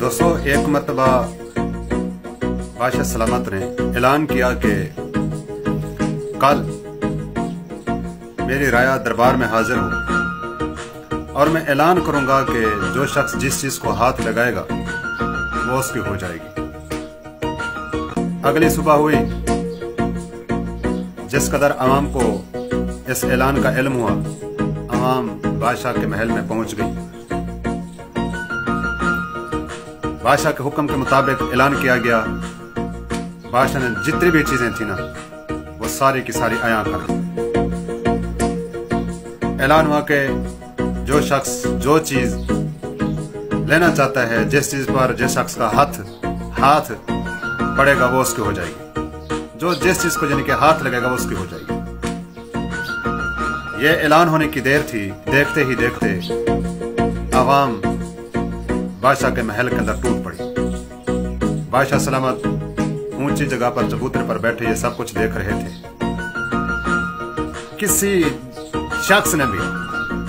दोस्तों, एक मरतबा बादशाह सलामत ने ऐलान किया कि कल मेरी राया दरबार में हाजिर हो और मैं ऐलान करूंगा कि जो शख्स जिस चीज को हाथ लगाएगा वो उसकी हो जाएगी। अगली सुबह हुई, जिस कदर अवाम को इस ऐलान का इल्म हुआ, अवाम बादशाह के महल में पहुंच गई। बादशाह के हुक्म के मुताबिक ऐलान किया गया। बादशाह ने जितनी भी चीजें थी ना, वो सारी की सारी आया कर दी। ऐलान हुआ कि जो शख्स जो चीज लेना चाहता है, जिस चीज पर जिस शख्स का हाथ पड़ेगा वो उसकी हो जाएगी। जो जिस चीज को यानी कि हाथ लगेगा वो उसकी हो जाएगी। ये ऐलान होने की देर थी। देखते ही देखते अवाम बादशाह के महल के अंदर टूट पड़ी। बादशाह सलामत ऊंची जगह पर चबूतरे पर बैठे ये सब कुछ देख रहे थे। किसी शख्स ने भी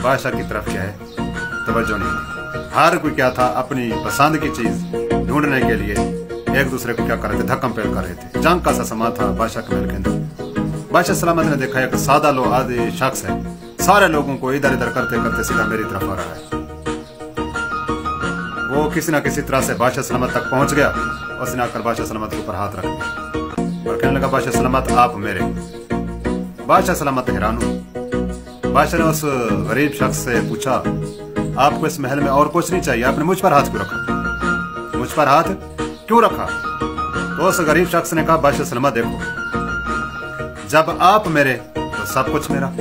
बादशाह की तरफ क्या है तवज्जो नहीं दी। हर कोई क्या था, अपनी पसंद की चीज ढूंढने के लिए एक दूसरे को क्या कर रहे थे, धक्कम पेल कर रहे थे। जंग का सा समा था बादशाह के महल के अंदर। बादशाह सलामत ने देखा एक सादा लो आदि शख्स है, सारे लोगों को इधर इधर करते करते सीधा मेरी तरफ आ रहा है। वो किसी न किसी तरह से बादशाह सलामत तक पहुंच गया। उसने आकर बादशाह सलामत के ऊपर हाथ रख दिया और कहने लगा, बादशाह सलामत आप मेरे। बादशाह सलामत हैरान हुआ। बादशाह ने उस गरीब शख्स से पूछा, आपको इस महल में और कुछ नहीं चाहिए, आपने मुझ पर हाथ क्यों रखा? मुझ पर हाथ क्यों रखा? तो उस गरीब शख्स ने कहा, बादशाह सलामत देखो, जब आप मेरे तो सब कुछ मेरा।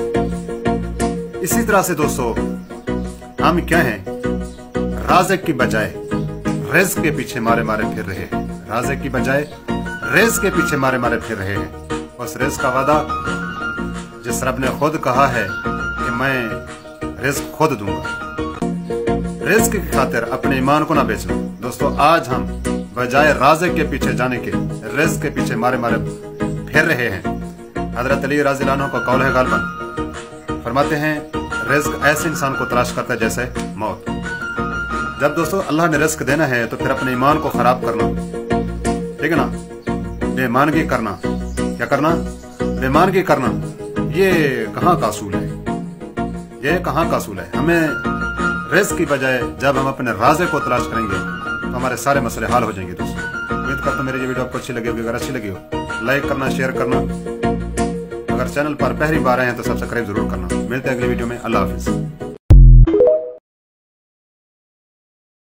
इसी तरह से दोस्तों, हम क्या हैं, राज़िक की बजाय रिज़्क़ के पीछे मारे मारे फिर रहे हैं। राज़िक की बजाय रिज़्क़ के पीछे मारे मारे फिर रहे हैं। उस रिज़्क़ का वादा जिस रब ने खुद कहा है कि मैं रिज़्क़ खुद दूंगा। रिज़्क़ की खातिर अपने ईमान को ना बेचना। दोस्तों, आज हम बजाय राज़िक के पीछे जाने के रिज़्क़ के पीछे मारे मारे फिर रहे हैं। हज़रत अली रज़ी अल्लाह अन्हु का कौल है, गालिबन फरमाते हैं, रिज़्क़ ऐसे इंसान को तलाश करता है जैसे मौत। जब दोस्तों अल्लाह ने रिज़्क़ देना है तो फिर अपने ईमान को खराब करना, ठीक है ना, बेईमानगी करना, क्या करना, बेईमानगी करना, ये कहाँ का असूल है? ये कहाँ का असूल है? हमें रिज़्क़ की बजाय जब हम अपने राज़िक को तलाश करेंगे तो हमारे सारे मसले हल हो जाएंगे। दोस्तों, उम्मीद करता हूं मेरी ये वीडियो आपको अच्छी लगी होगी। अगर अच्छी लगी हो लाइक करना, शेयर करना। अगर चैनल पर पहली बार आए हैं तो सब्सक्राइब जरूर करना। मिलते हैं अगली वीडियो में। अल्लाह हाफिज।